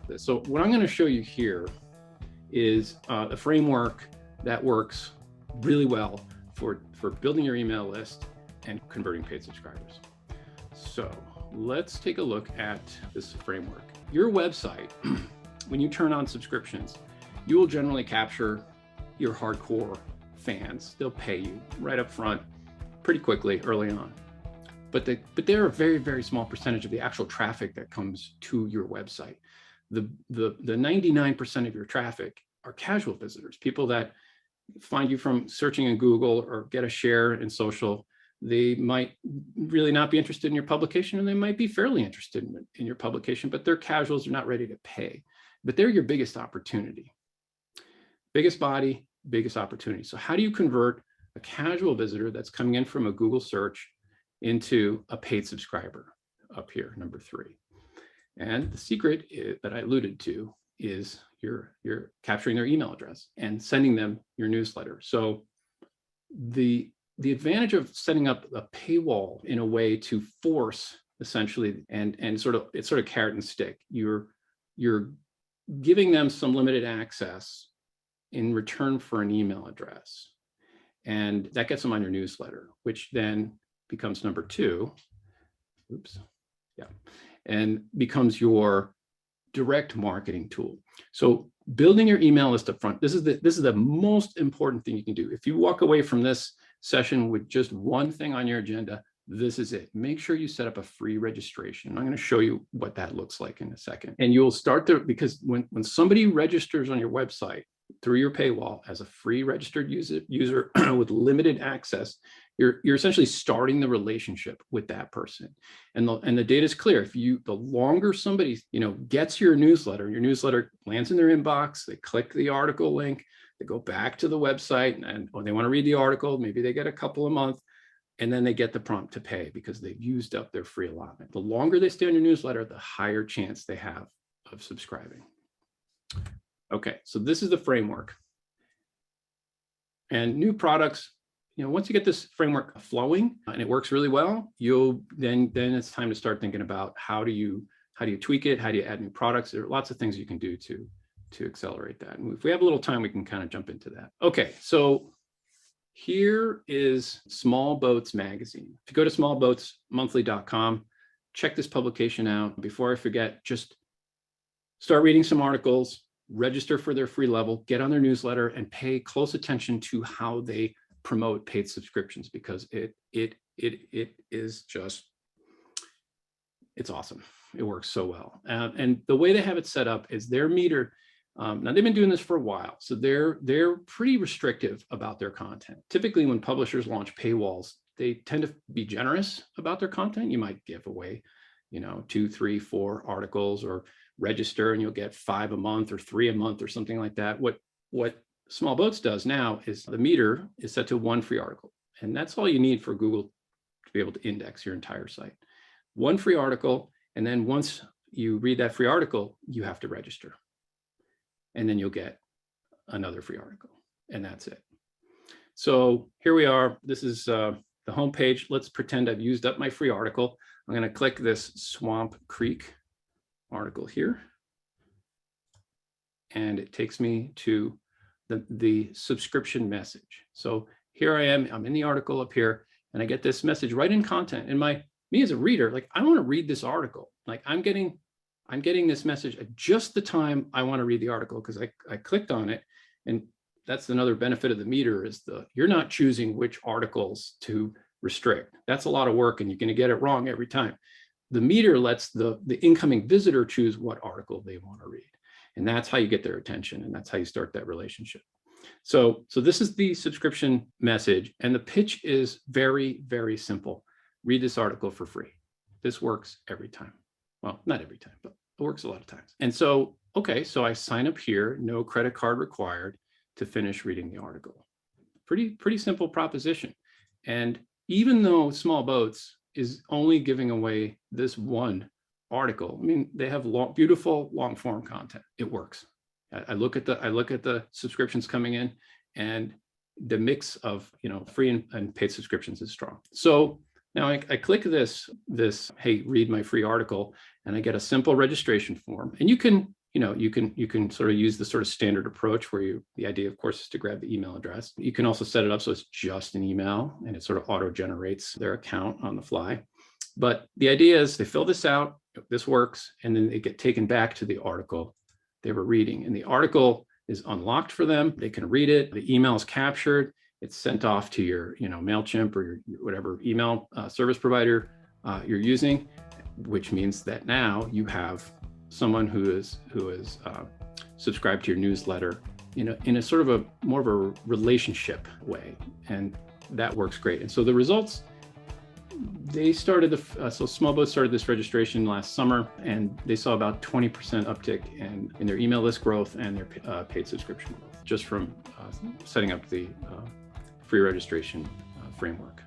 this. So what I'm going to show you here is a framework that works really well for building your email list and converting paid subscribers. So let's take a look at this framework. Your website, when you turn on subscriptions, you will generally capture your hardcore fans. They'll pay you right up front pretty quickly early on. But they're a very, very small percentage of the actual traffic that comes to your website. The 99% of your traffic are casual visitors, people that find you from searching in Google or get a share in social. They might really not be interested in your publication, and they might be fairly interested in your publication, but they're casuals, they're not ready to pay. But they're your biggest opportunity. Biggest body, biggest opportunity. So how do you convert a casual visitor that's coming in from a Google search into a paid subscriber? Up here, number 3. And the secret that I alluded to is you're capturing their email address and sending them your newsletter. So the advantage of setting up a paywall in a way to force essentially and it's sort of carrot and stick. You're giving them some limited access in return for an email address, and that gets them on your newsletter, which then becomes number 2. Oops, yeah, and becomes your direct marketing tool. So building your email list up front, this is the most important thing you can do. If you walk away from this session with just one thing on your agenda, this is it. Make sure you set up a free registration. I'm going to show you what that looks like in a second. And you'll start to, because when somebody registers on your website through your paywall as a free registered user with limited access, you're essentially starting the relationship with that person. And the data is clear. The longer somebody gets your newsletter lands in their inbox, they click the article link, they go back to the website, and or they want to read the article, maybe they get a couple a month, and then they get the prompt to pay because they've used up their free allotment. The longer they stay on your newsletter, the higher chance they have of subscribing. Okay, so this is the framework. And new products, once you get this framework flowing and it works really well, then it's time to start thinking about how do you tweak it, how do you add new products. There are lots of things you can do to accelerate that. And if we have a little time, we can kind of jump into that. Okay, so here is Small Boats Magazine. If you go to smallboatsmonthly.com, check this publication out. Before I forget, just start reading some articles, register for their free level, get on their newsletter, and pay close attention to how they promote paid subscriptions, because it is just, it's awesome. It works so well. And the way they have it set up is their meter. Now they've been doing this for a while, so they're pretty restrictive about their content. Typically, when publishers launch paywalls, they tend to be generous about their content. You might give away, 2, 3, 4 articles, or register and you'll get 5 a month or 3 a month or something like that. What Small Boats does now is the meter is set to 1 free article, and that's all you need for Google to be able to index your entire site. 1 free article, and then once you read that free article, you have to register. And then you'll get another free article, and that's it. So here we are. This is the home page. Let's pretend I've used up my free article. I'm going to click this Swamp Creek article here, and it takes me to the subscription message. So here I am. I'm in the article up here, and I get this message right in content. And me as a reader, like, I want to read this article. Like, I'm getting this message at just the time I want to read the article, because I clicked on it. And that's another benefit of the meter, is you're not choosing which articles to restrict. That's a lot of work, and you're going to get it wrong every time. The meter lets the incoming visitor choose what article they want to read. And that's how you get their attention, and that's how you start that relationship. So this is the subscription message, and the pitch is very, very simple. Read this article for free. This works every time. Well, not every time, but it works a lot of times. And so, okay, so I sign up here, no credit card required to finish reading the article. Pretty simple proposition. And even though Small Boats is only giving away this 1 article, I mean, they have beautiful long form content. It works. I look at the subscriptions coming in, and the mix of free and paid subscriptions is strong. So now I click this, hey, read my free article, and I get a simple registration form. And you can you can sort of use the sort of standard approach where the idea, of course, is to grab the email address. You can also set it up so it's just an email and it sort of auto generates their account on the fly. But the idea is they fill this out, this works, and then they get taken back to the article they were reading. And the article is unlocked for them. They can read it. The email is captured. It's sent off to your, MailChimp or your whatever email service provider you're using, which means that now you have someone who is subscribed to your newsletter in a sort of a more of a relationship way, and that works great. And so the results, they started so Smallboat started this registration last summer, and they saw about 20% uptick in their email list growth and their paid subscription growth just from setting up the free registration framework.